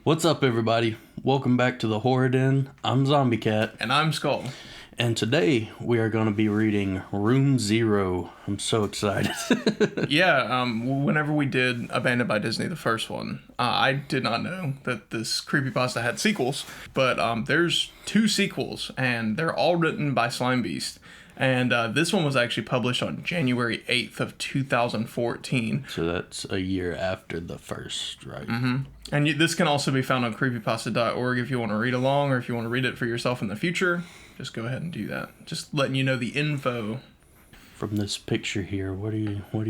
What's up, everybody? Welcome back to the Horror Den. I'm Zombie Cat, And I'm Skull. and today we are going to be reading Room Zero. I'm so excited. Whenever we did Abandoned by Disney, the first one, I did not know that this creepypasta had sequels, but there's two sequels, and they're all written by Slime Beast. And this one was actually published on January 8th of 2014. So that's a year after the first, right? Mm-hmm. And this can also be found on creepypasta.org if you want to read along, or if you want to read it for yourself in the future. Just go ahead and do that. Just letting you know the info. From this picture here, what are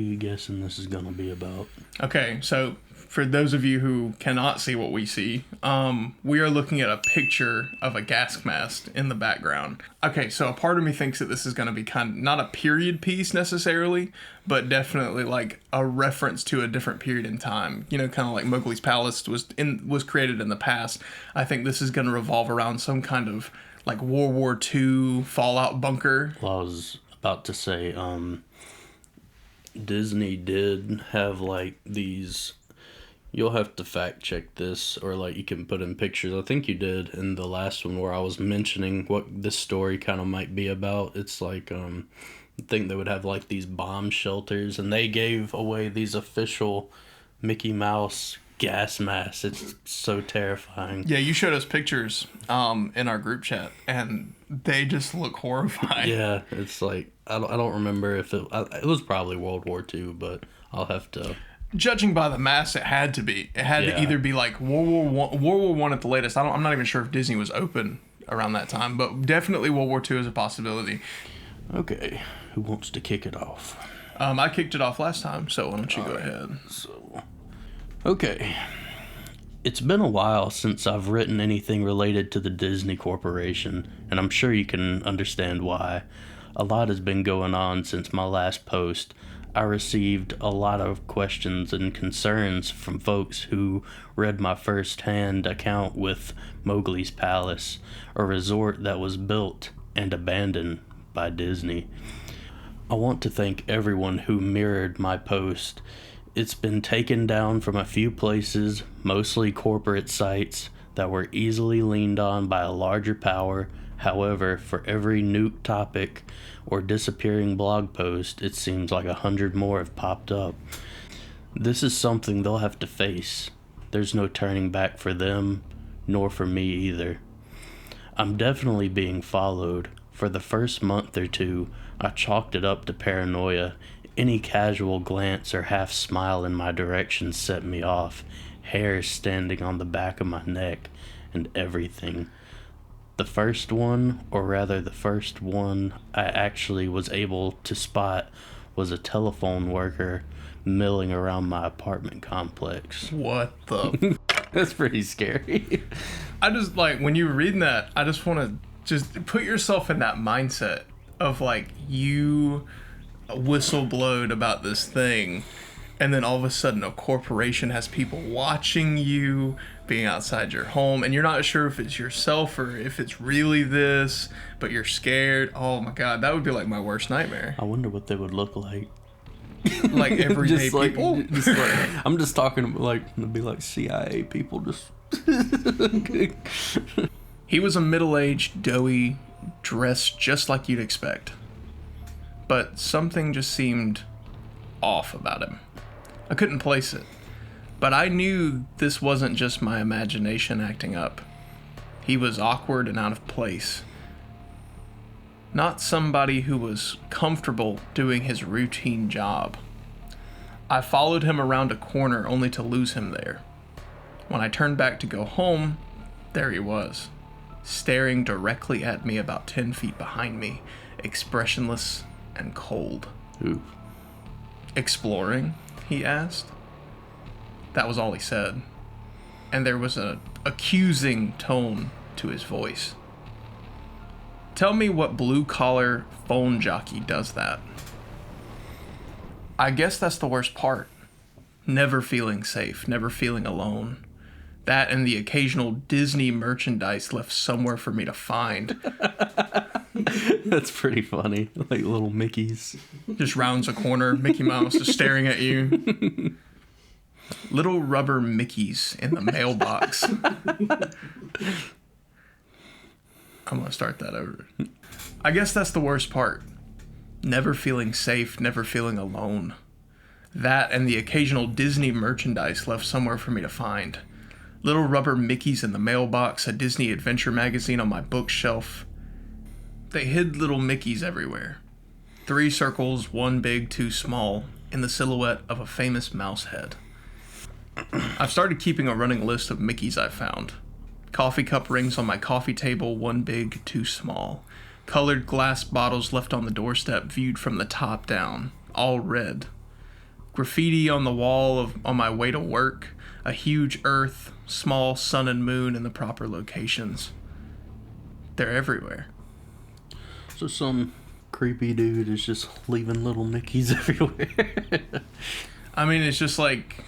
you guessing this is going to be about? Okay, so for those of you who cannot see what we see, we are looking at a picture of a gas mask in the background. Okay, so a part of me thinks that this is going to be kind of not a period piece necessarily, but definitely like a reference to a different period in time. You know, kind of like Mowgli's Palace was created in the past. I think this is going to revolve around some kind of like World War II fallout bunker. Well, I was about to say, Disney did have like these. You'll have to fact check this, or like you can put in pictures. I think you did in the last one where I was mentioning what this story kind of might be about. It's like I think they would have like these bomb shelters, and they gave away these official Mickey Mouse gas masks. It's so terrifying. Yeah, you showed us pictures in our group chat, and they just look horrifying. Yeah, it's like I don't remember if it was probably World War II, but I'll have to. Judging by the mask, it had to be. It had to either be like World War One at the latest. I'm not even sure if Disney was open around that time, but definitely World War II is a possibility. Okay, who wants to kick it off? I kicked it off last time, so why don't you go ahead? Okay. It's been a while since I've written anything related to the Disney Corporation, and I'm sure you can understand why. A lot has been going on since my last post. I received a lot of questions and concerns from folks who read my first-hand account with Mowgli's Palace, a resort that was built and abandoned by Disney. I want to thank everyone who mirrored my post. It's been taken down from a few places, mostly corporate sites, that were easily leaned on by a larger power. However, for every nuke topic or disappearing blog post, it seems like 100 more have popped up. This is something they'll have to face. There's no turning back for them, nor for me either. I'm definitely being followed. For the first month or two, I chalked it up to paranoia. Any casual glance or half smile in my direction set me off, hairs standing on the back of my neck, and everything. The first one I actually was able to spot was a telephone worker milling around my apartment complex. What the? That's pretty scary. I just like when you're reading that. I just want to just put yourself in that mindset of like you whistleblowed about this thing, and then all of a sudden a corporation has people watching you being outside your home, and you're not sure if it's yourself or if it's really this, but you're scared. Oh my god, that would be like my worst nightmare. I wonder what they would look like. Like everyday people. I'm just talking like it'd be like CIA people just. He was a middle-aged, doughy, dressed just like you'd expect. But something just seemed off about him. I couldn't place it. But I knew this wasn't just my imagination acting up. He was awkward and out of place. Not somebody who was comfortable doing his routine job. I followed him around a corner only to lose him there. When I turned back to go home, there he was, staring directly at me about 10 feet behind me, expressionless and cold. Ooh. Exploring? He asked. That was all he said. And there was an accusing tone to his voice. Tell me what blue-collar phone jockey does that. I guess that's the worst part. Never feeling safe, never feeling alone. That and the occasional Disney merchandise left somewhere for me to find. That's pretty funny. Like little Mickeys. Just rounds a corner, Mickey Mouse is staring at you. Little rubber Mickeys in the mailbox. I'm going to start that over. I guess that's the worst part. Never feeling safe, never feeling alone. That and the occasional Disney merchandise left somewhere for me to find. Little rubber Mickeys in the mailbox, a Disney adventure magazine on my bookshelf. They hid little Mickeys everywhere. 3 circles, 1 big, 2 small, in the silhouette of a famous mouse head. I've started keeping a running list of Mickeys I've found. Coffee cup rings on my coffee table, 1 big, 2 small. Colored glass bottles left on the doorstep, viewed from the top down, all red. Graffiti on the wall on my way to work, a huge earth, small sun and moon in the proper locations. They're everywhere. So some creepy dude is just leaving little Mickeys everywhere. I mean, it's just like,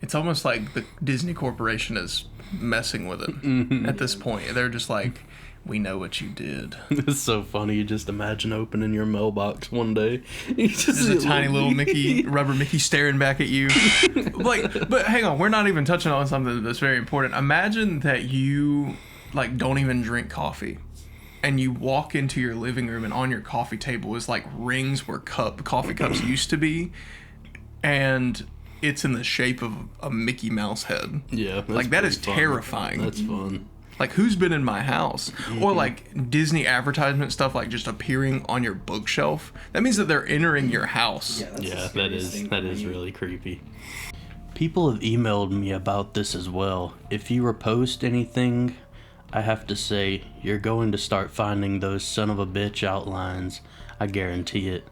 it's almost like the Disney Corporation is messing with it at this point. They're just like, we know what you did. It's so funny. You just imagine opening your mailbox one day. There's a tiny little Mickey, rubber Mickey staring back at you. But hang on, we're not even touching on something that's very important. Imagine that you don't even drink coffee, and you walk into your living room, and on your coffee table is rings where coffee cups used to be, and it's in the shape of a Mickey Mouse head. Yeah, that is fun. Terrifying. That's fun. Who's been in my house? Or Disney advertisement stuff just appearing on your bookshelf. That means that they're entering your house. Yeah, that is really creepy. People have emailed me about this as well. If you repost anything, I have to say, you're going to start finding those son of a bitch outlines. I guarantee it.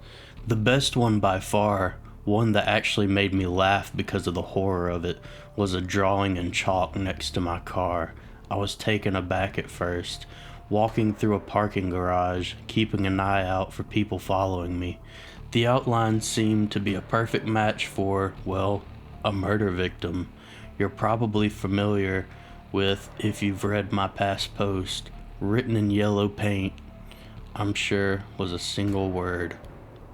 The best one by far, one that actually made me laugh because of the horror of it, was a drawing in chalk next to my car. I was taken aback at first, walking through a parking garage, keeping an eye out for people following me. The outline seemed to be a perfect match for, well, a murder victim. You're probably familiar with if you've read my past post. Written in yellow paint, I'm sure was a single word: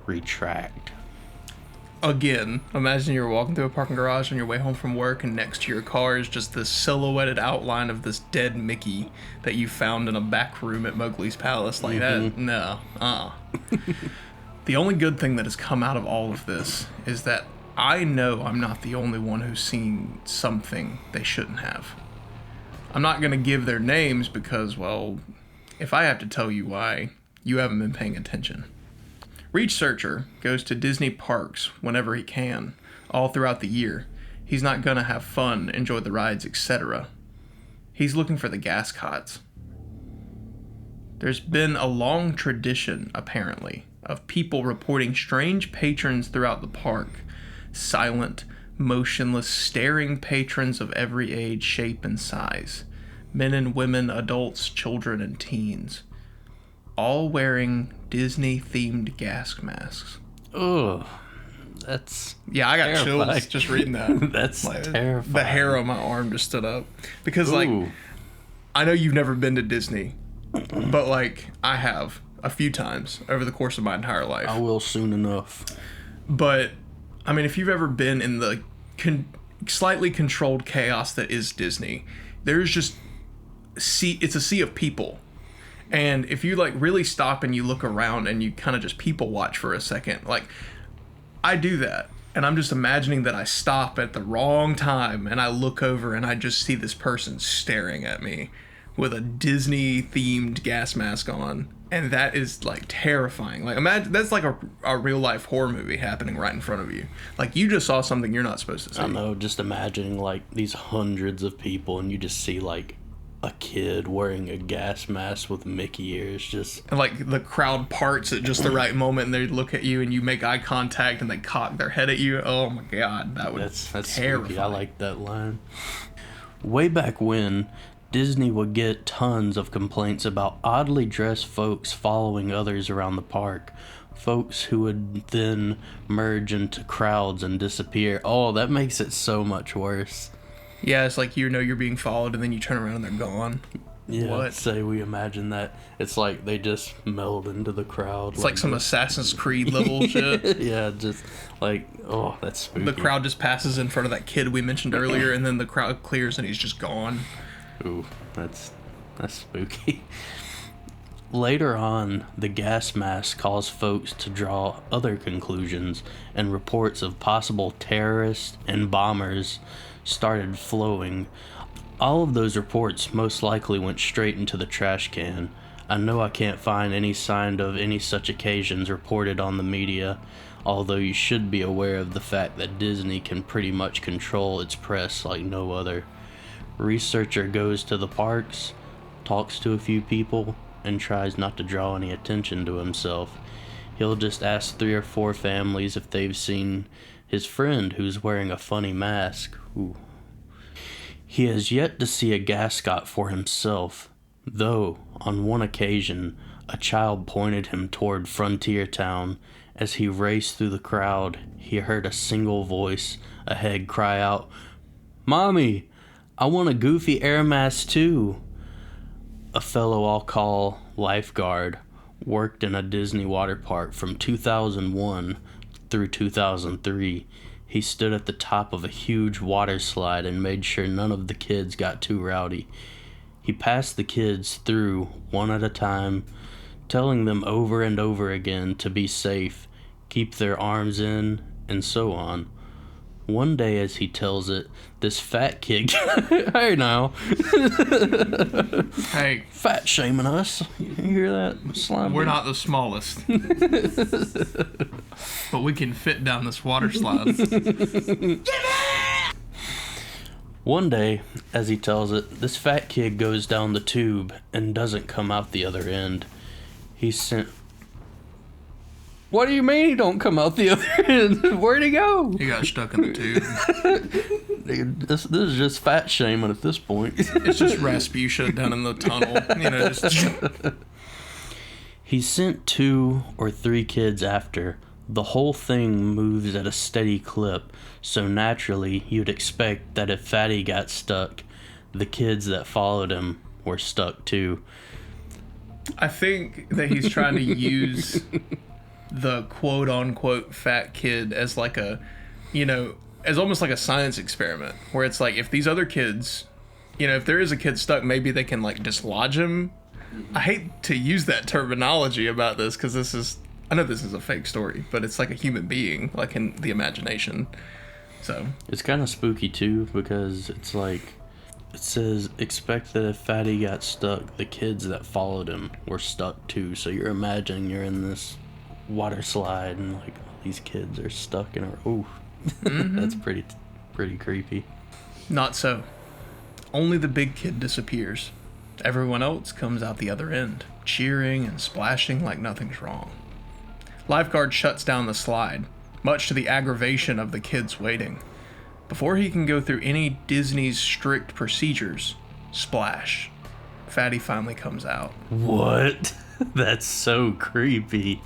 retract. Again, imagine you're walking through a parking garage on your way home from work, and next to your car is just this silhouetted outline of this dead Mickey that you found in a back room at Mowgli's Palace. That, no. The only good thing that has come out of all of this is that I know I'm not the only one who's seen something they shouldn't have. I'm not going to give their names because, well, if I have to tell you why, you haven't been paying attention. Researcher goes to Disney parks whenever he can, all throughout the year. He's not gonna have fun, enjoy the rides, etc. He's looking for the gas cots. There's been a long tradition, apparently, of people reporting strange patrons throughout the park. Silent, motionless, staring patrons of every age, shape, and size. Men and women, adults, children, and teens. All wearing Disney-themed gas masks. Ugh, that's I got terrifying. chills just reading that. That's terrifying. The hair on my arm just stood up. Because, I know you've never been to Disney, but, I have a few times over the course of my entire life. I will soon enough. But, I mean, if you've ever been in the slightly controlled chaos that is Disney, there's just it's a sea of people. And if you really stop and you look around and you kind of just people watch for a second, I do that. And I'm just imagining that I stop at the wrong time and I look over and I just see this person staring at me with a Disney themed gas mask on. And that is terrifying. Imagine that's a real life horror movie happening right in front of you. You just saw something you're not supposed to see. I know, just imagining these hundreds of people and you just see a kid wearing a gas mask with Mickey ears, just and the crowd parts at just the right moment and they look at you and you make eye contact and they cock their head at you. Oh my god, that's terrifying. Creepy. I like that line. Way back when, Disney would get tons of complaints about oddly dressed folks following others around the park. Folks who would then merge into crowds and disappear. Oh, that makes it so much worse. Yeah, it's you're being followed and then you turn around and they're gone. Yeah, what? say we imagine that. It's like they just meld into the crowd. It's like some Assassin's Creed level shit. Yeah, just like, oh, that's spooky. The crowd just passes in front of that kid we mentioned earlier, and then the crowd clears and he's just gone. Ooh, that's spooky. Later on, the gas mask caused folks to draw other conclusions, and reports of possible terrorists and bombers started flowing. All of those reports most likely went straight into the trash can. I know I can't find any sign of any such occasions reported on the media, although you should be aware of the fact that Disney can pretty much control its press like no other. Researcher goes to the parks, talks to a few people, and tries not to draw any attention to himself. He'll just ask 3 or 4 families if they've seen his friend who's wearing a funny mask. Ooh. He has yet to see a gascot for himself, though on one occasion a child pointed him toward Frontier Town. As he raced through the crowd, he heard a single voice ahead cry out, "Mommy, I want a goofy air mask too." A fellow I'll call lifeguard worked in a Disney water park from 2001 through 2003. He stood at the top of a huge water slide and made sure none of the kids got too rowdy. He passed the kids through one at a time, telling them over and over again to be safe, keep their arms in, and so on. One day, as he tells it, this fat kid... Hey, now. Hey. Fat shaming us. You hear that? Slime We're not the smallest. But we can fit down this water slide. One day, as he tells it, this fat kid goes down the tube and doesn't come out the other end. He's sent... What do you mean he don't come out the other end? Where'd he go? He got stuck in the tube. This is just fat shaming at this point. It's just Rasputia down in the tunnel. You know, just... He sent 2 or 3 kids after. The whole thing moves at a steady clip, so naturally you'd expect that if Fatty got stuck, the kids that followed him were stuck too. I think that he's trying to use the quote-unquote fat kid as like a, you know, as almost like a science experiment, where it's like, if these other kids, you know, if there is a kid stuck, maybe they can like dislodge him. I hate to use that terminology about this, because this is, I know this is a fake story, but it's like a human being, like in the imagination. So it's kind of spooky too, because it's like, it says, expect that if Fatty got stuck, the kids that followed him were stuck too. So you're imagining you're in this water slide and like all these kids are stuck in a... Ooh, that's pretty creepy. Not so. Only the big kid disappears. Everyone else comes out the other end, cheering and splashing like nothing's wrong. Lifeguard shuts down the slide, much to the aggravation of the kids waiting. Before he can go through any Disney's strict procedures, splash. Fatty finally comes out. What? That's so creepy.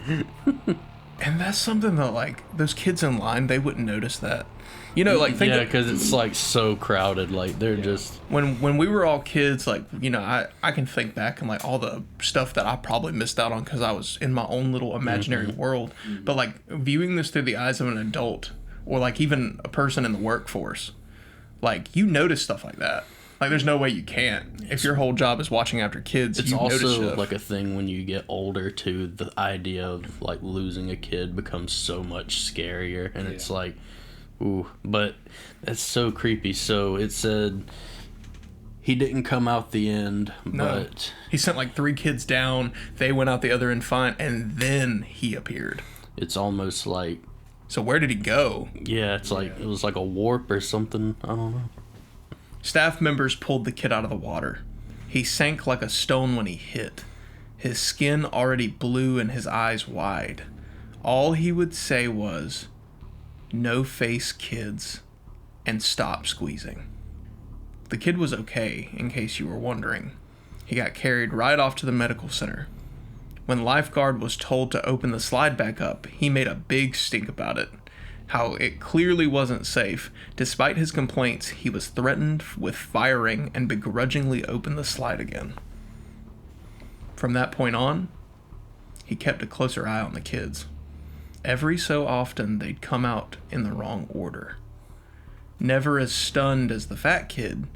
And that's something that, like, those kids in line, they wouldn't notice that. You know, like, think yeah, because it's like so crowded. Like they're just when we were all kids, like, you know, I can think back and like all the stuff that I probably missed out on because I was in my own little imaginary world. But like viewing this through the eyes of an adult, or like even a person in the workforce, like you notice stuff like that. Like there's no way you can't. If your whole job is watching after kids, it's you notice also stuff. like a thing when you get older too. The idea of like losing a kid becomes so much scarier, and it's like, ooh, but that's so creepy. So it said he didn't come out the end, No. but He sent like 3 kids down. They went out the other end fine, and then he appeared. it's almost like, So where did he go? yeah, it's like it was like a warp or something. I don't know. Staff members pulled the kid out of the water. He sank like a stone when he hit, his skin already blue and his eyes wide. All he would say was, "No face, kids," and stop squeezing. The kid was okay, in case you were wondering. He got carried right off to the medical center. When the lifeguard was told to open the slide back up, he made a big stink about it. How it clearly wasn't safe. Despite his complaints, he was threatened with firing and begrudgingly opened the slide again. From that point on, he kept a closer eye on the kids. Every so often, they'd come out in the wrong order. Never as stunned as the fat kid,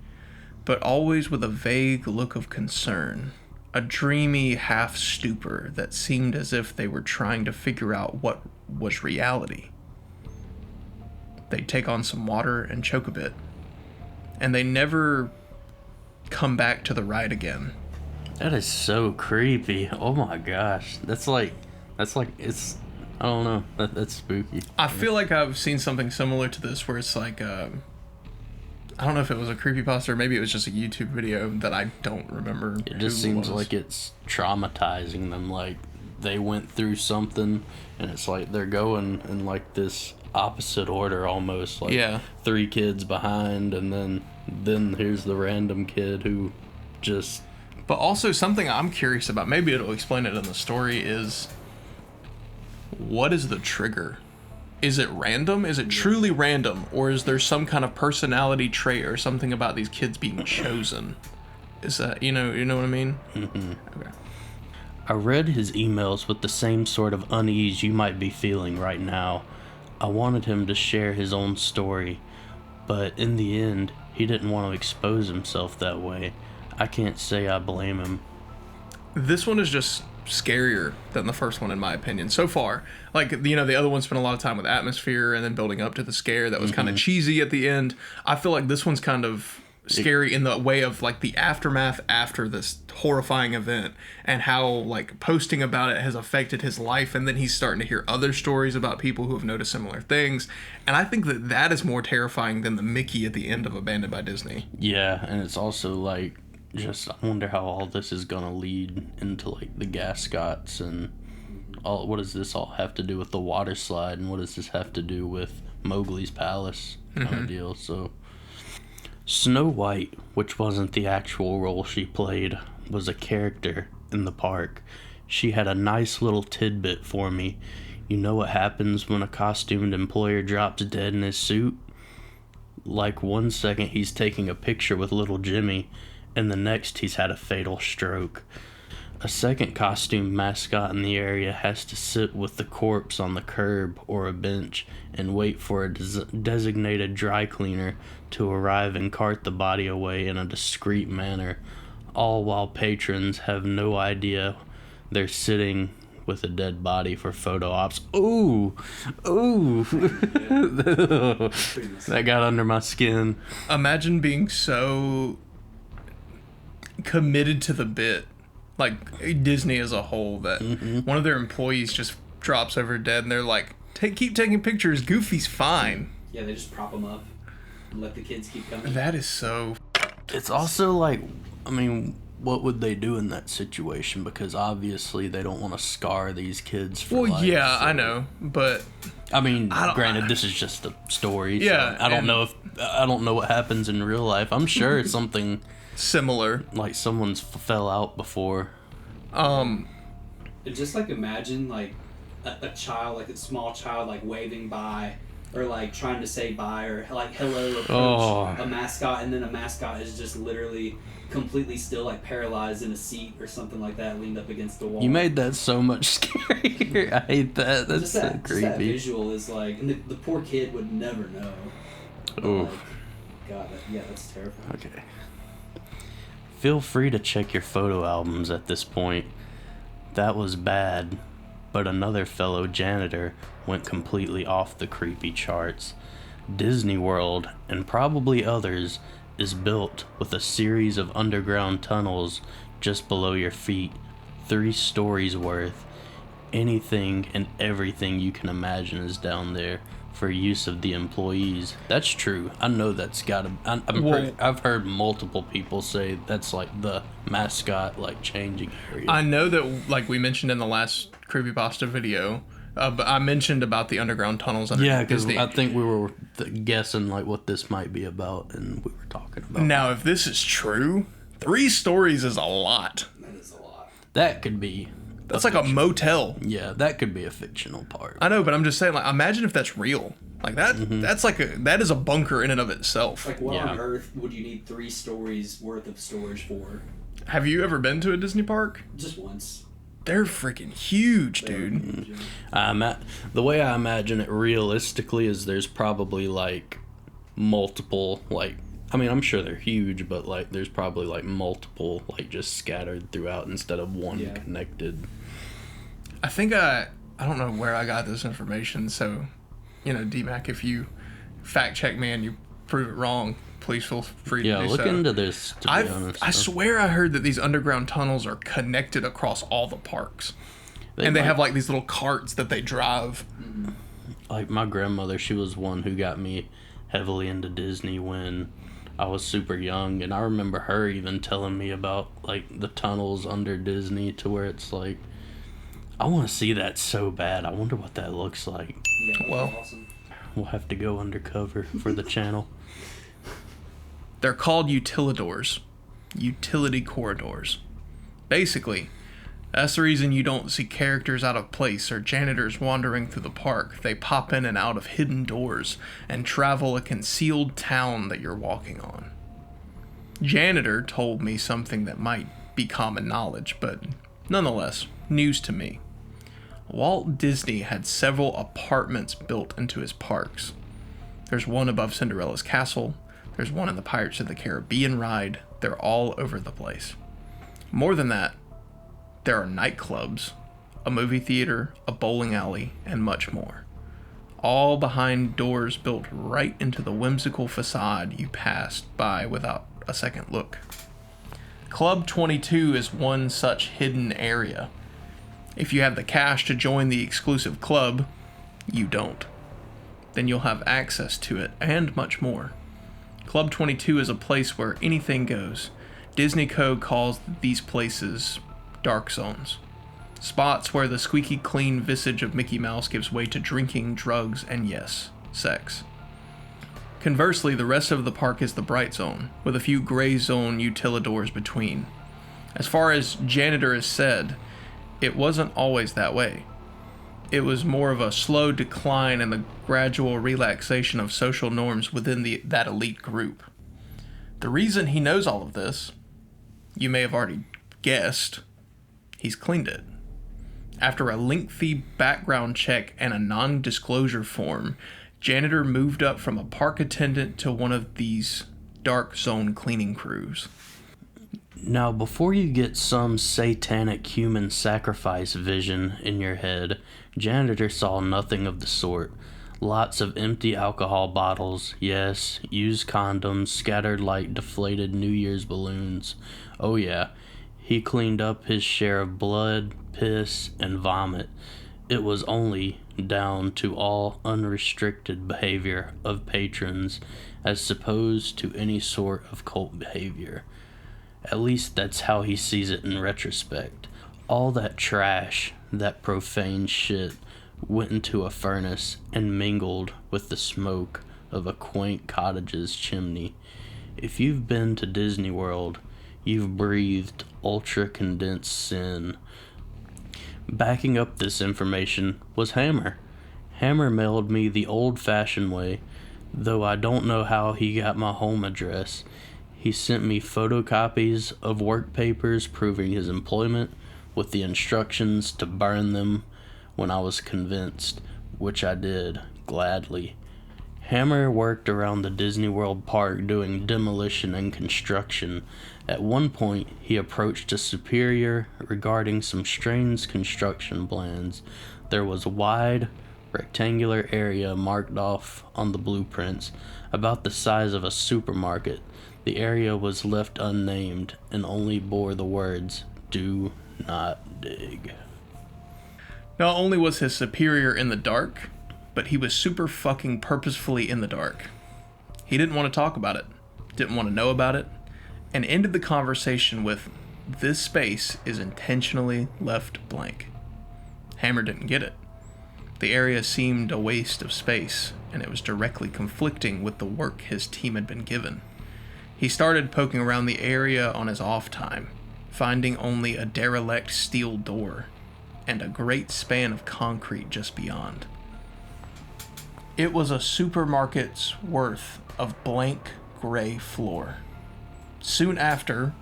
but always with a vague look of concern, a dreamy half-stupor that seemed as if they were trying to figure out what was reality. They'd take on some water and choke a bit, and they never come back to the right again. That is so creepy. Oh my gosh. That's like, it's, I don't know. That's spooky. I feel like I've seen something similar to this where it's like, I don't know if it was a creepypasta or maybe it was just a YouTube video that I don't remember. It just seems like it's traumatizing them. Like, they went through something, and it's like they're going in like this opposite order almost. Like, yeah. 3 kids behind, and then here's the random kid who just... But also something I'm curious about, maybe it'll explain it in the story, is what is the trigger? Is it random? Is it truly random? Or is there some kind of personality trait or something about these kids being chosen? Is that, you know what I mean? Mm-hmm. Okay. I read his emails with the same sort of unease you might be feeling right now. I wanted him to share his own story, but in the end, he didn't want to expose himself that way. I can't say I blame him. This one is just scarier than the first one, in my opinion, so far. Like, the other one spent a lot of time with atmosphere and then building up to the scare that was kind of cheesy at the end. I feel like this one's kind of scary in the way of, like, the aftermath after this horrifying event and how, like, posting about it has affected his life, and then he's starting to hear other stories about people who have noticed similar things. And I think that is more terrifying than the Mickey at the end of Abandoned by Disney. Yeah, and it's also, like, just, I wonder how all this is gonna lead into, like, the Gascots and all. What does this all have to do with the water slide, and what does this have to do with Mowgli's palace kind of deal? So, Snow White, which wasn't the actual role she played, was a character in the park. She had a nice little tidbit for me. You know what happens when a costumed employer drops dead in his suit? Like, 1 second he's taking a picture with little Jimmy, and the next he's had a fatal stroke. A second costume mascot in the area has to sit with the corpse on the curb or a bench and wait for a designated dry cleaner to arrive and cart the body away in a discreet manner, all while patrons have no idea they're sitting with a dead body for photo ops. Ooh! That got under my skin. Imagine being so committed to the bit, like Disney as a whole, that one of their employees just drops over dead and they're like, keep taking pictures, Goofy's fine. Yeah, they just prop him up and let the kids keep coming. That is so... It's also like, I mean, what would they do in that situation? Because obviously they don't want to scar these kids for life. Yeah, so. I know, but... I mean, granted, this is just a story. Yeah. So I don't know what happens in real life. I'm sure it's something... similar. Like someone's fell out before. Just like imagine like a child, like a small child, like waving by or like trying to say bye or like hello approach a mascot, and then a mascot is just literally completely still, like paralyzed in a seat or something like that, leaned up against the wall. You made that so much scarier. I hate that. That's so creepy. Just that visual is like, and the poor kid would never know. Oh, like, God, that's terrifying. Okay. Feel free to check your photo albums at this point. That was bad, but another fellow janitor went completely off the creepy charts. Disney World, and probably others, is built with a series of underground tunnels just below your feet, 3 stories worth. Anything and everything you can imagine is down there for use of the employees. That's true. I know that's gotta... I've heard multiple people say that's like the mascot, like, changing area. I know that, like we mentioned in the last creepypasta video, but I mentioned about the underground tunnels underneath Disney. Yeah, because I think we were guessing like what this might be about, and we were talking about... Now, if this is true, 3 stories is a lot. That is a lot. That could be That's like a motel. Yeah, that could be a fictional park. I know, but I'm just saying, like, imagine if that's real. Like that. That's like that is a bunker in and of itself. Like, what on earth would you need 3 stories worth of storage for? Have you ever been to a Disney park? Just once. They're freaking huge, dude. Huge. The way I imagine it realistically is there's probably like multiple, like, I mean, I'm sure they're huge, but like there's probably like multiple, like just scattered throughout instead of one connected. I think I don't know where I got this information, so, you know, D-Mac, if you fact check me and you prove it wrong, please feel free to do so. Yeah, look into this, to be honest. I swear I heard that these underground tunnels are connected across all the parks. They have like these little carts that they drive. Like my grandmother, she was one who got me heavily into Disney when I was super young, and I remember her even telling me about like the tunnels under Disney to where it's like, I want to see that so bad. I wonder what that looks like. Yeah, well, awesome. We'll have to go undercover for the channel. They're called Utilidors. Utility corridors. Basically, that's the reason you don't see characters out of place or janitors wandering through the park. They pop in and out of hidden doors and travel a concealed town that you're walking on. Janitor told me something that might be common knowledge, but nonetheless, news to me. Walt Disney had several apartments built into his parks. There's one above Cinderella's castle. There's one in the Pirates of the Caribbean ride. They're all over the place. More than that, there are nightclubs, a movie theater, a bowling alley, and much more. All behind doors built right into the whimsical facade you passed by without a second look. Club 22 is one such hidden area. If you have the cash to join the exclusive club, you don't. Then you'll have access to it and much more. Club 22 is a place where anything goes. Disney Code calls these places dark zones. Spots where the squeaky clean visage of Mickey Mouse gives way to drinking, drugs, and yes, sex. Conversely, the rest of the park is the bright zone, with a few gray zone utilidors between. As far as Janitor has said, it wasn't always that way. It was more of a slow decline and the gradual relaxation of social norms within that elite group. The reason he knows all of this, you may have already guessed, he's cleaned it. After a lengthy background check and a non-disclosure form, Janitor moved up from a park attendant to one of these dark zone cleaning crews. Now, before you get some satanic human sacrifice vision in your head, Janitor saw nothing of the sort. Lots of empty alcohol bottles, yes, used condoms scattered like deflated New Year's balloons. Oh yeah, he cleaned up his share of blood, piss, and vomit. It was only down to all unrestricted behavior of patrons as opposed to any sort of cult behavior. At least that's how he sees it in retrospect. All that trash, that profane shit, went into a furnace and mingled with the smoke of a quaint cottage's chimney. If you've been to Disney World, you've breathed ultra-condensed sin. Backing up this information was Hammer. Hammer mailed me the old-fashioned way, though I don't know how he got my home address. He sent me photocopies of work papers proving his employment with the instructions to burn them when I was convinced, which I did, gladly. Hammer worked around the Disney World park doing demolition and construction. At one point, he approached a superior regarding some strange construction plans. There was a wide, rectangular area marked off on the blueprints, about the size of a supermarket. The area was left unnamed and only bore the words, "Do not dig." Not only was his superior in the dark, but he was super fucking purposefully in the dark. He didn't want to talk about it, didn't want to know about it, and ended the conversation with, "This space is intentionally left blank." Hammer didn't get it. The area seemed a waste of space, and it was directly conflicting with the work his team had been given. He started poking around the area on his off time, finding only a derelict steel door. and a great span of concrete just beyond. It was a supermarket's worth of blank gray floor. Soon after,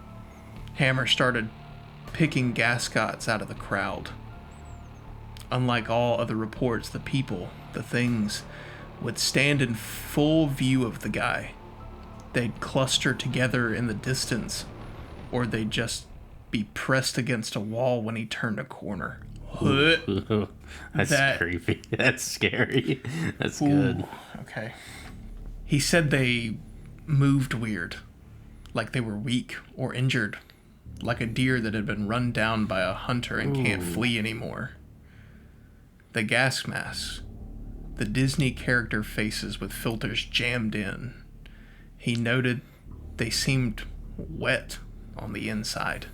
Hammer started picking gascots out of the crowd. Unlike all other reports, the people, the things, would stand in full view of the guy. They'd cluster together in the distance, or they'd just be pressed against a wall when he turned a corner. That's creepy. That's scary. That's good. Okay. He said they moved weird, like they were weak or injured, like a deer that had been run down by a hunter and can't flee anymore. The gas masks, the Disney character faces with filters jammed in. He noted they seemed wet on the inside,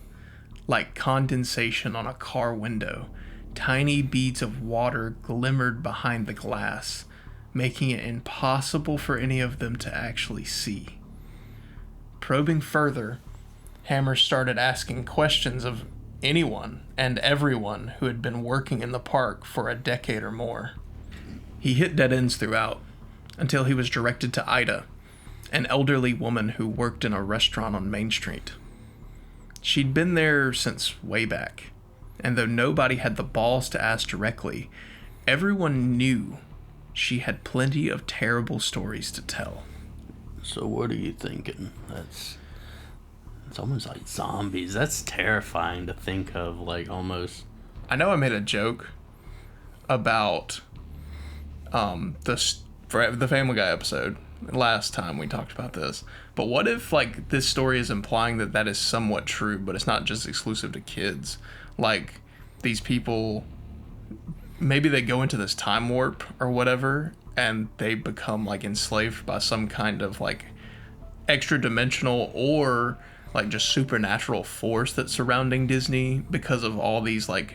like condensation on a car window. Tiny beads of water glimmered behind the glass, making it impossible for any of them to actually see. Probing further, Hammer started asking questions of anyone and everyone who had been working in the park for a decade or more. He hit dead ends throughout, until he was directed to Ida, an elderly woman who worked in a restaurant on Main Street. She'd been there since way back, and though nobody had the balls to ask directly, everyone knew she had plenty of terrible stories to tell. So what are you thinking? It's almost like zombies. That's terrifying to think of, like, almost. I know I made a joke about the Family Guy episode last time we talked about this, but what if, like, this story is implying that is somewhat true, but it's not just exclusive to kids? Like, these people, maybe they go into this time warp or whatever, and they become, like, enslaved by some kind of, like, extra dimensional or, like, just supernatural force that's surrounding Disney because of all these, like,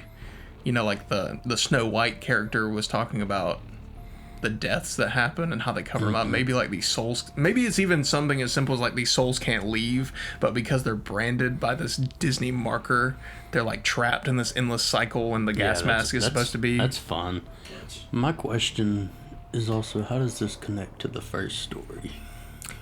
you know, like the Snow White character was talking about the deaths that happen and how they cover them up. Maybe, like, these souls, maybe it's even something as simple as, like, these souls can't leave, but because they're branded by this Disney marker, they're, like, trapped in this endless cycle, and the gas mask is supposed to be. That's fun. My question is also, how does this connect to the first story?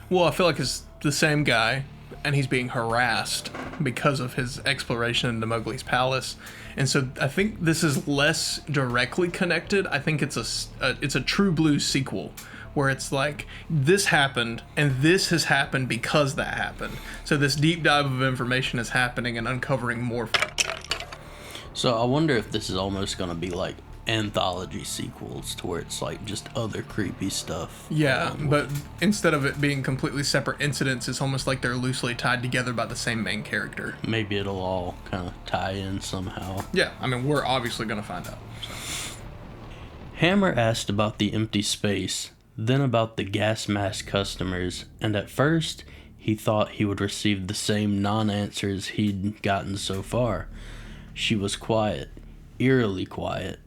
Well, I feel like it's the same guy, and he's being harassed because of his exploration into Mowgli's palace. And so I think this is less directly connected. I think it's a True Blue sequel where it's like, this happened and this has happened because that happened. So this deep dive of information is happening and uncovering more. So I wonder if this is almost going to be like anthology sequels to where it's like just other creepy stuff. Yeah, but instead of it being completely separate incidents, it's almost like they're loosely tied together by the same main character. Maybe it'll all kind of tie in somehow. Yeah, I mean, we're obviously going to find out. So. Hammer asked about the empty space, then about the gas mask customers, and at first he thought he would receive the same non-answers he'd gotten so far. She was quiet, eerily quiet.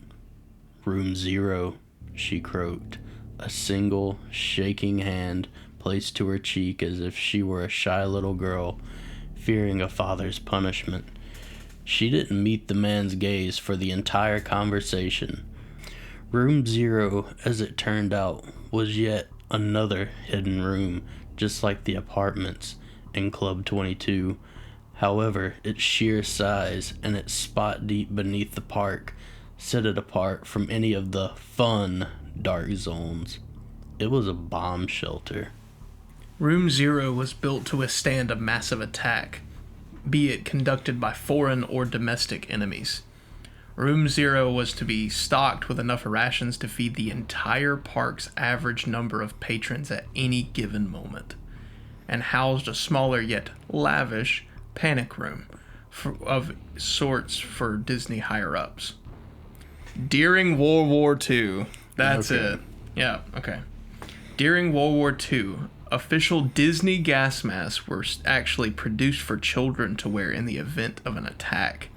"Room 0, she croaked, a single, shaking hand placed to her cheek as if she were a shy little girl, fearing a father's punishment. She didn't meet the man's gaze for the entire conversation. Room 0, as it turned out, was yet another hidden room, just like the apartments in Club 22. However, its sheer size and its spot deep beneath the park set it apart from any of the fun dark zones. It was a bomb shelter. Room 0 was built to withstand a massive attack, be it conducted by foreign or domestic enemies. Room 0 was to be stocked with enough rations to feed the entire park's average number of patrons at any given moment, and housed a smaller yet lavish panic room of sorts for Disney higher-ups. During World War II, that's Okay. it. Yeah, okay. During World War II, official Disney gas masks were actually produced for children to wear in the event of an attack.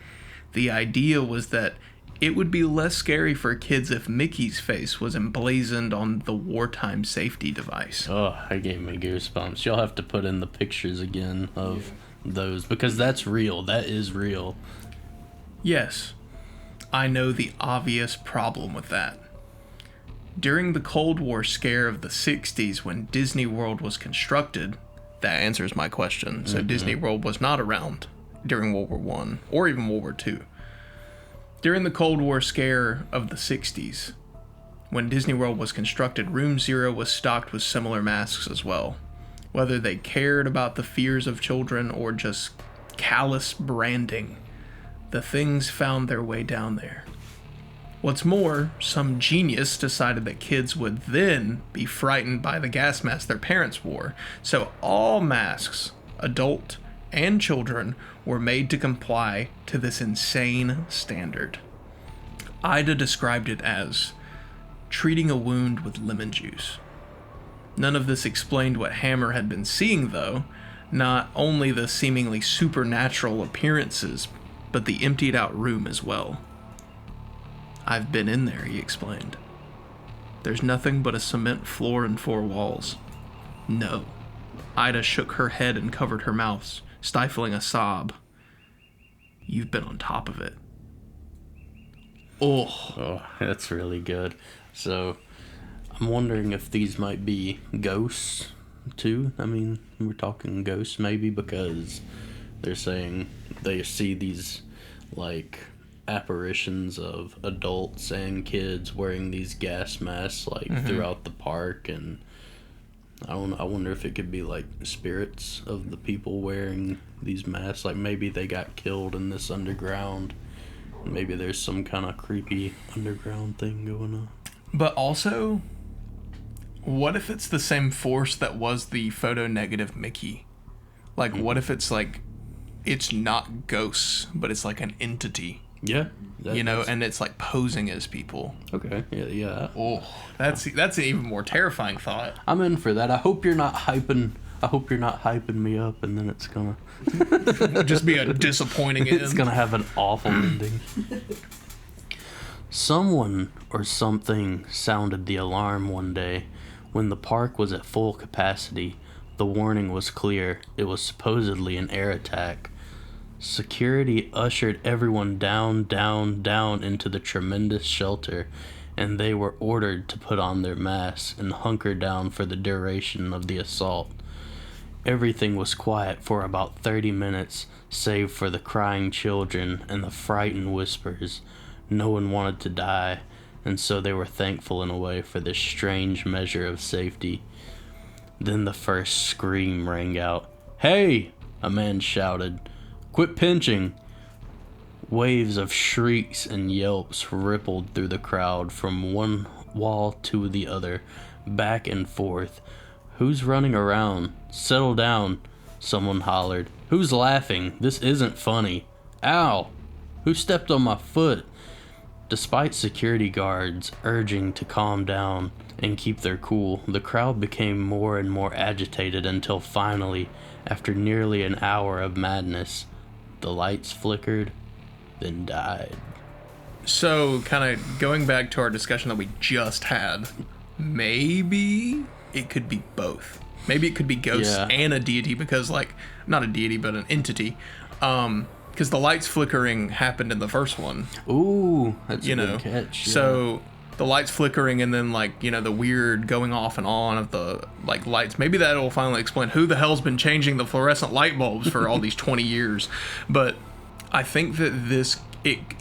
The idea was that it would be less scary for kids if Mickey's face was emblazoned on the wartime safety device. Oh, that gave me goosebumps. You'll have to put in the pictures again of those, because that's real. That is real. Yes. I know the obvious problem with that. During the Cold War scare of the 60s when Disney World was constructed, that answers my question. So Disney World was not around during World War I or even World War II. During the Cold War scare of the 60s, when Disney World was constructed, Room Zero was stocked with similar masks as well. Whether they cared about the fears of children or just callous branding, the things found their way down there. What's more, some genius decided that kids would then be frightened by the gas mask their parents wore, so all masks, adult and children, were made to comply to this insane standard. Ida described it as treating a wound with lemon juice. None of this explained what Hammer had been seeing, though, not only the seemingly supernatural appearances, but the emptied out room as well. I've been in there, he explained. There's nothing but a cement floor and 4 walls. No. Ida shook her head and covered her mouth, stifling a sob. You've been on top of it. Oh, that's really good. So, I'm wondering if these might be ghosts, too. I mean, we're talking ghosts maybe because they're saying they see these, like, apparitions of adults and kids wearing these gas masks, like, throughout the park, and I wonder if it could be, like, spirits of the people wearing these masks. Like, maybe they got killed in this underground. Maybe there's some kind of creepy underground thing going on. But also, what if it's the same force that was the photo-negative Mickey? Like, what if it's, like, it's not ghosts, but it's, like, an entity? Yeah. And it's, like, posing as people. Okay, yeah. Oh, that's an even more terrifying thought. I'm in for that. I hope you're not hyping me up, and then it's gonna just be a disappointing end. It's gonna have an awful ending. Someone or something sounded the alarm one day. When the park was at full capacity, the warning was clear. It was supposedly an air attack. Security ushered everyone down into the tremendous shelter, and they were ordered to put on their masks and hunker down for the duration of the assault. Everything was quiet for about 30 minutes, save for the crying children and the frightened whispers. No one wanted to die, and so they were thankful in a way for this strange measure of safety. Then the first scream rang out. "Hey!" a man shouted. "Quit pinching!" Waves of shrieks and yelps rippled through the crowd from one wall to the other, back and forth. "Who's running around? Settle down," someone hollered. "Who's laughing? This isn't funny." "Ow! Who stepped on my foot?" Despite security guards urging to calm down and keep their cool, the crowd became more and more agitated until finally, after nearly an hour of madness, the lights flickered, then died. So, kind of going back to our discussion that we just had, maybe it could be both. Maybe it could be ghosts and a deity because, like, not a deity, but an entity. Because the lights flickering happened in the first one. Ooh, that's a good catch. Yeah. So the lights flickering and then, like, the weird going off and on of the, like, lights. Maybe that will finally explain who the hell's been changing the fluorescent light bulbs for all these 20 years. But I think that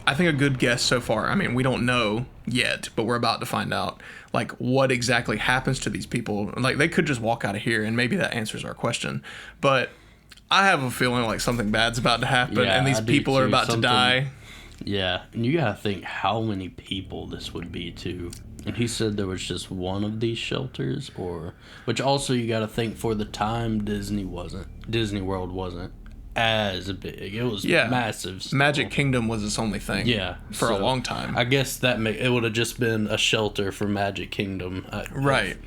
I think a good guess so far, I mean, we don't know yet, but we're about to find out, like, what exactly happens to these people. Like, they could just walk out of here and maybe that answers our question. But I have a feeling like something bad's about to happen and these people are about to die. Yeah, and you gotta think how many people this would be too. And he said there was just one of these shelters, which also you gotta think for the time Disney World wasn't as big. It was massive still. Magic Kingdom was its only thing. Yeah, for a long time. I guess it would have just been a shelter for Magic Kingdom. Right.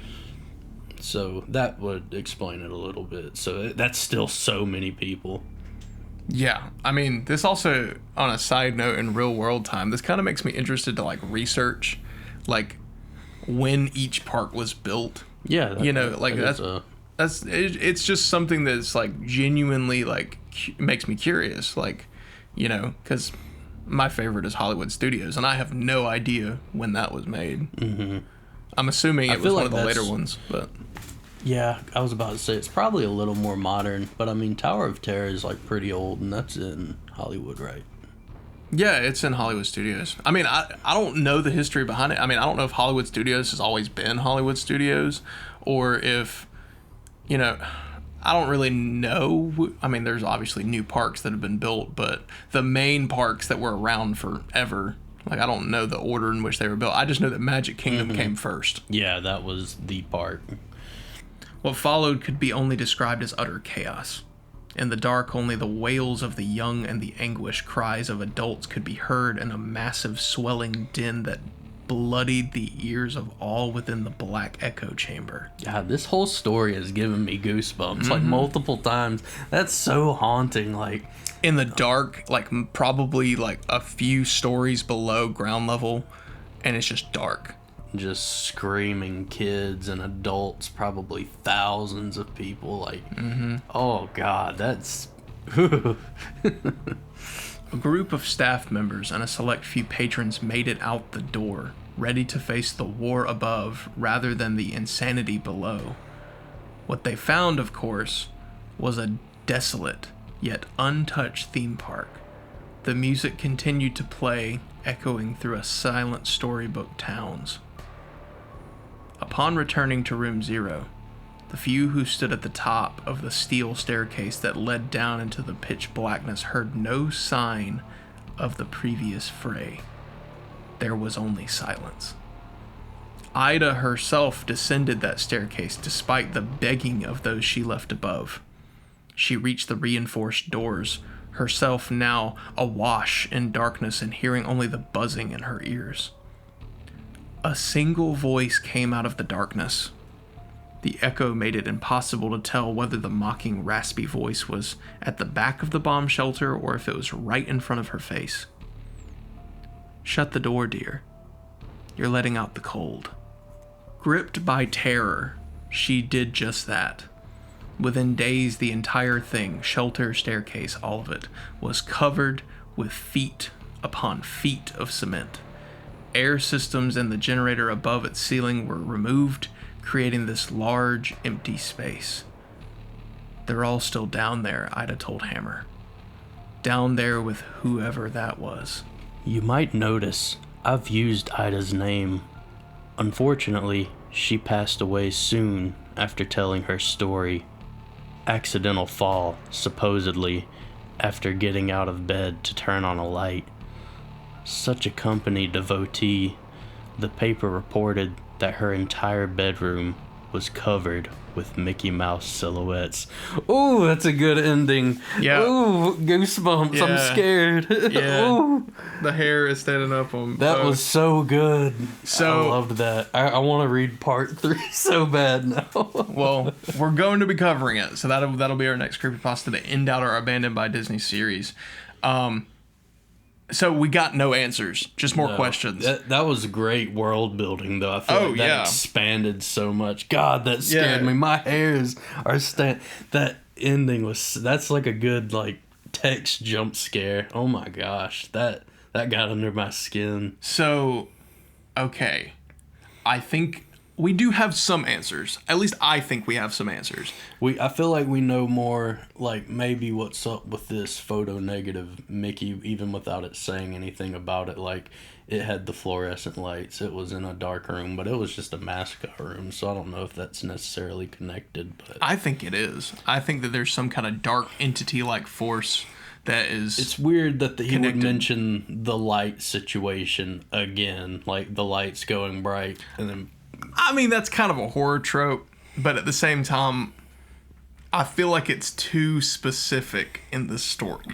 So that would explain it a little bit. So that's still so many people. Yeah. I mean, this also, on a side note, in real world time, this kind of makes me interested to, like, research, like, when each park was built. Yeah. It's just something that's, like, genuinely, like, makes me curious. Like, because My favorite is Hollywood Studios, and I have no idea when that was made. Mm-hmm. I'm assuming it was one of the later ones, but... Yeah, I was about to say, it's probably a little more modern, but I mean, Tower of Terror is, like, pretty old, and that's in Hollywood, right? Yeah, it's in Hollywood Studios. I mean, I don't know the history behind it. I mean, I don't know if Hollywood Studios has always been Hollywood Studios, or if, you know... I don't really know. I mean, there's obviously new parks that have been built, but the main parks that were around forever, like, I don't know the order in which they were built. I just know that Magic Kingdom came first. Yeah, that was the park. What followed could be only described as utter chaos. In the dark, only the wails of the young and the anguished cries of adults could be heard in a massive swelling din that bloodied the ears of all within the black echo chamber. God, this whole story has given me goosebumps, like, multiple times. That's so haunting, like... In the dark, like, probably, like, a few stories below ground level, and it's just dark. Just screaming kids and adults, probably thousands of people, like... Oh, God, that's... A group of staff members and a select few patrons made it out the door, ready to face the war above rather than the insanity below. What they found, of course, was a desolate yet untouched theme park. The music continued to play, echoing through a silent storybook towns. Upon returning to Room 0, the few who stood at the top of the steel staircase that led down into the pitch blackness heard no sign of the previous fray. There was only silence. Ida herself descended that staircase despite the begging of those she left above. She reached the reinforced doors, herself now awash in darkness and hearing only the buzzing in her ears. A single voice came out of the darkness. The echo made it impossible to tell whether the mocking, raspy voice was at the back of the bomb shelter or if it was right in front of her face. "Shut the door, dear. You're letting out the cold." Gripped by terror, she did just that. Within days, the entire thing, shelter, staircase, all of it, was covered with feet upon feet of cement. Air systems and the generator above its ceiling were removed, creating this large, empty space. "They're all still down there," Ida told Hammer. "Down there with whoever that was." You might notice I've used Ida's name. Unfortunately, she passed away soon after telling her story. Accidental fall, supposedly, after getting out of bed to turn on a light. Such a company devotee, the paper reported that her entire bedroom was covered with Mickey Mouse silhouettes. Ooh, that's a good ending. Yeah. Ooh, goosebumps. Yeah. I'm scared. Yeah. Ooh. The hair is standing up on That was so good. So- I loved that. I want to read part 3 so bad now. Well, we're going to be covering it, so that'll be our next creepypasta to end out our Abandoned by Disney series. So we got no answers, just more questions. That was great world building, though. I feel like that expanded so much. God, that scared me. My hairs are that ending that's like a good like text jump scare. Oh my gosh, that got under my skin. So, okay, I think we do have some answers. At least I think we have some answers. I feel like we know more, like maybe what's up with this photo negative Mickey, even without it saying anything about it. Like it had the fluorescent lights. It was in a dark room, but it was just a mascot room. So I don't know if that's necessarily connected. But I think it is. I think that there's some kind of dark entity-like force that is. It's weird that he would mention the light situation again, like the lights going bright and then. I mean, that's kind of a horror trope, but at the same time, I feel like it's too specific in the story.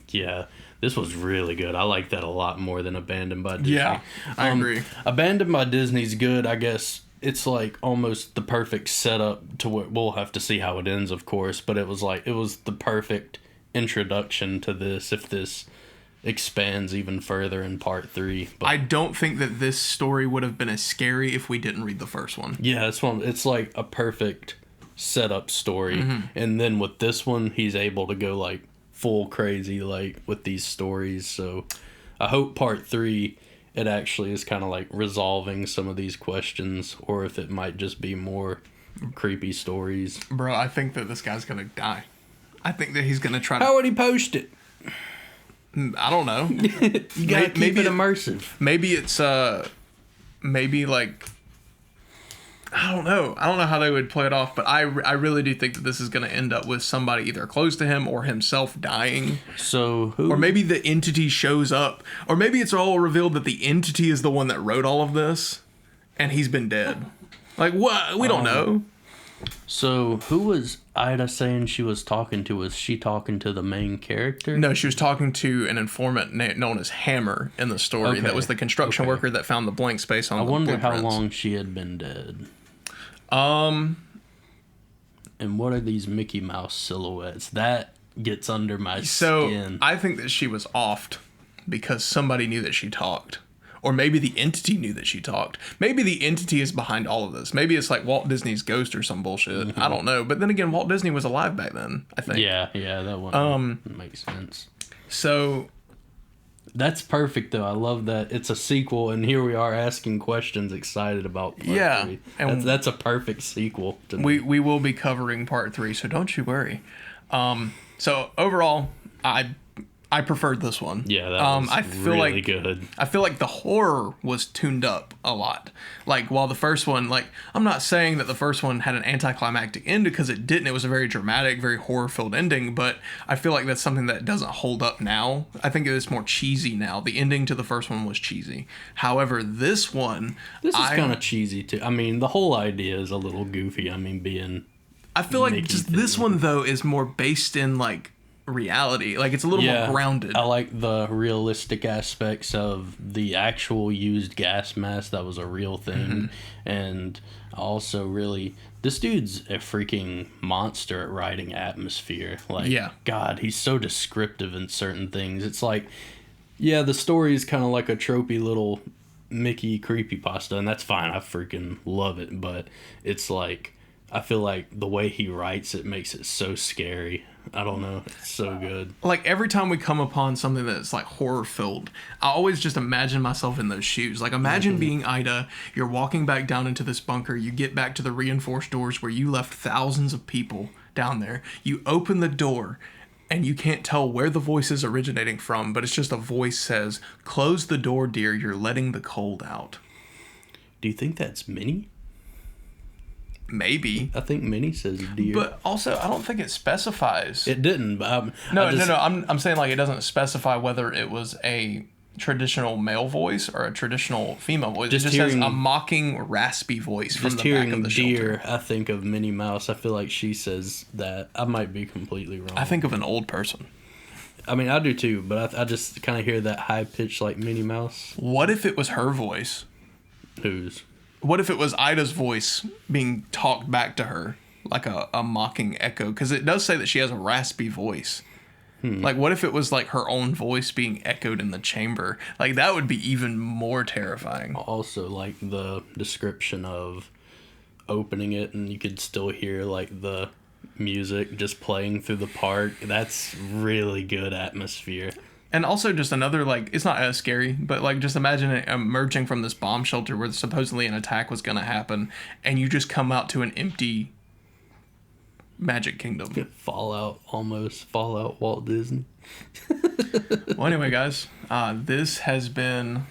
Yeah, this was really good. I like that a lot more than Abandoned by Disney. Yeah, I agree. Abandoned by Disney's good, I guess. It's like almost the perfect setup to where we'll have to see how it ends, of course, but it was the perfect introduction to this if this expands even further in part 3. But I don't think that this story would have been as scary if we didn't read the first one. Yeah, it's like a perfect setup story. And then with this one, he's able to go like full crazy like with these stories. So I hope part 3, it actually is kind of like resolving some of these questions, or if it might just be more creepy stories. Bro, I think that this guy's gonna die. I think that he's gonna try to... How would he post it? I don't know. You gotta keep it immersive. Maybe it's, maybe like... I don't know how they would play it off, but I really do think that this is going to end up with somebody either close to him or himself dying. So who? Or maybe the entity shows up. Or maybe it's all revealed that the entity is the one that wrote all of this, and he's been dead. Like, what? We don't know. So who was Ida saying she was talking to? Was she talking to the main character? No, she was talking to an informant known as Hammer in the story. Okay. That was the construction worker that found the blank space on the I wonder how blueprints. long she had been dead. And what are these Mickey Mouse silhouettes? That gets under my skin. I think that she was offed because somebody knew that she talked. Or maybe the entity knew that she talked. Maybe the entity is behind all of this. Maybe it's like Walt Disney's ghost or some bullshit. Mm-hmm. I don't know. But then again, Walt Disney was alive back then, I think. Yeah, that one makes sense. So... That's perfect, though. I love that it's a sequel, and here we are asking questions, excited about part 3. And that's a perfect sequel. We will be covering part 3, so don't you worry. So overall, I preferred this one. Yeah, that was really good. I feel like the horror was tuned up a lot. Like, while the first one, like, I'm not saying that the first one had an anticlimactic end, because it didn't. It was a very dramatic, very horror-filled ending, but I feel like that's something that doesn't hold up now. I think it is more cheesy now. The ending to the first one was cheesy. However, this one... This is kind of cheesy, too. I mean, the whole idea is a little goofy. I mean, I feel like just this one, though, is more based in, like, reality. Like, it's a little more grounded. I like the realistic aspects of the actual used gas mask. That was a real thing. Mm-hmm. And also really, this dude's a freaking monster at writing atmosphere. Like, God, he's so descriptive in certain things. It's like, the story is kind of like a tropey little Mickey creepypasta, and that's fine. I freaking love it. But it's like, I feel like the way he writes it makes it so scary. I don't know. It's so good. Like, every time we come upon something that's, like, horror-filled, I always just imagine myself in those shoes. Like, imagine being Ida, you're walking back down into this bunker, you get back to the reinforced doors where you left thousands of people down there, you open the door, and you can't tell where the voice is originating from, but it's just a voice says, "Close the door, dear, you're letting the cold out." Do you think that's Minnie? Maybe. I think Minnie says dear. But also, I don't think it specifies. It didn't. But No. I'm saying, like, it doesn't specify whether it was a traditional male voice or a traditional female voice. It just has a mocking, raspy voice from the back of the deer, shelter. I think of Minnie Mouse. I feel like she says that. I might be completely wrong. I think of an old person. I mean, I do too, but I just kind of hear that high-pitched, like, Minnie Mouse. What if it was her voice? Whose? What if it was Ida's voice being talked back to her, like a mocking echo? Because it does say that she has a raspy voice. Like, what if it was, like, her own voice being echoed in the chamber? Like, that would be even more terrifying. Also, like, the description of opening it and you could still hear, like, the music just playing through the park. That's really good atmosphere. And also just another, like, it's not as scary, but, like, just imagine it emerging from this bomb shelter where supposedly an attack was going to happen, and you just come out to an empty Magic Kingdom. Fallout Walt Disney. Well, anyway, guys, this has been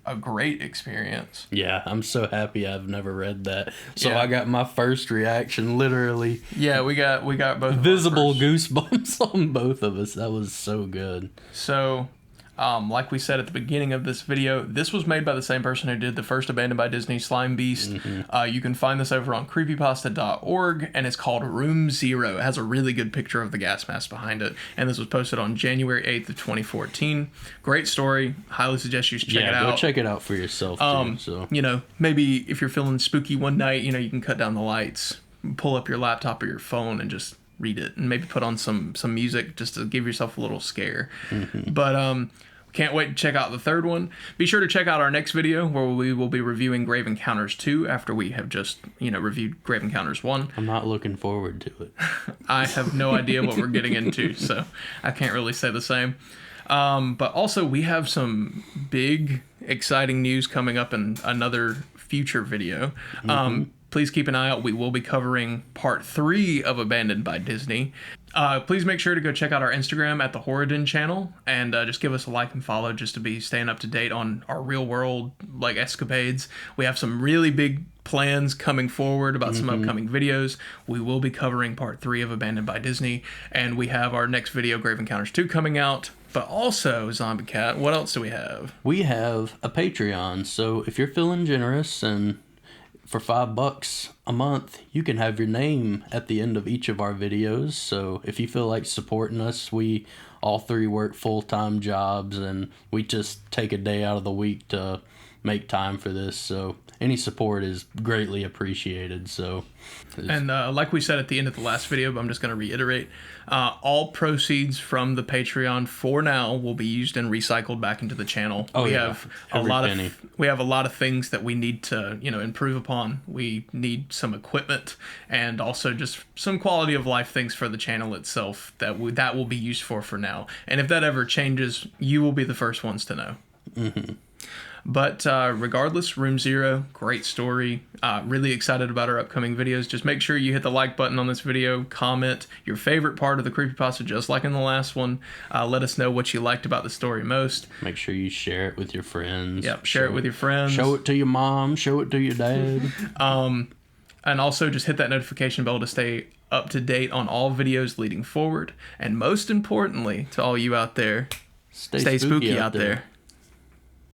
a great experience. Yeah, I'm so happy I've never read that. So I got my first reaction, literally. Yeah, we got both visible goosebumps on both of us. That was so good. So, like we said at the beginning of this video, this was made by the same person who did the first Abandoned by Disney Slime Beast. Mm-hmm. You can find this over on creepypasta.org, and it's called Room Zero. It has a really good picture of the gas mask behind it, and this was posted on January 8th of 2014. Great story. Highly suggest you check it out. Yeah, go check it out for yourself, too. So. You know, maybe if you're feeling spooky one night, you know, you can cut down the lights, pull up your laptop or your phone, and just read it, and maybe put on some music just to give yourself a little scare. Mm-hmm. But Can't wait to check out the third one. Be sure to check out our next video where we will be reviewing Grave Encounters 2 after we have just, reviewed Grave Encounters 1. I'm not looking forward to it. I have no idea what we're getting into, so I can't really say the same. But also, we have some big, exciting news coming up in another future video. Please keep an eye out. We will be covering part 3 of Abandoned by Disney. Please make sure to go check out our Instagram at the Horridin channel and just give us a like and follow just to be staying up to date on our real world escapades. We have some really big plans coming forward about some upcoming videos. We will be covering part 3 of Abandoned by Disney, and we have our next video, Grave Encounters 2, coming out. But also, Zombie Cat, what else do we have? We have a Patreon, so if you're feeling generous and for $5 a month, you can have your name at the end of each of our videos. So if you feel like supporting us, we all 3 work full-time jobs, and we just take a day out of the week to make time for this. So any support is greatly appreciated. So, and like we said at the end of the last video, but I'm just going to reiterate, all proceeds from the Patreon for now will be used and recycled back into the channel. We have a lot of things that we need to improve upon. We need some equipment and also just some quality of life things for the channel itself that will be used for now. And if that ever changes, you will be the first ones to know. But regardless, Room Zero, great story. Really excited about our upcoming videos. Just make sure you hit the like button on this video, comment your favorite part of the creepypasta, just like in the last one. Let us know what you liked about the story most. Make sure you share it with your friends. Yep, share it with your friends. Show it to your mom, show it to your dad. And also just hit that notification bell to stay up to date on all videos leading forward. And most importantly, to all you out there, stay spooky out there.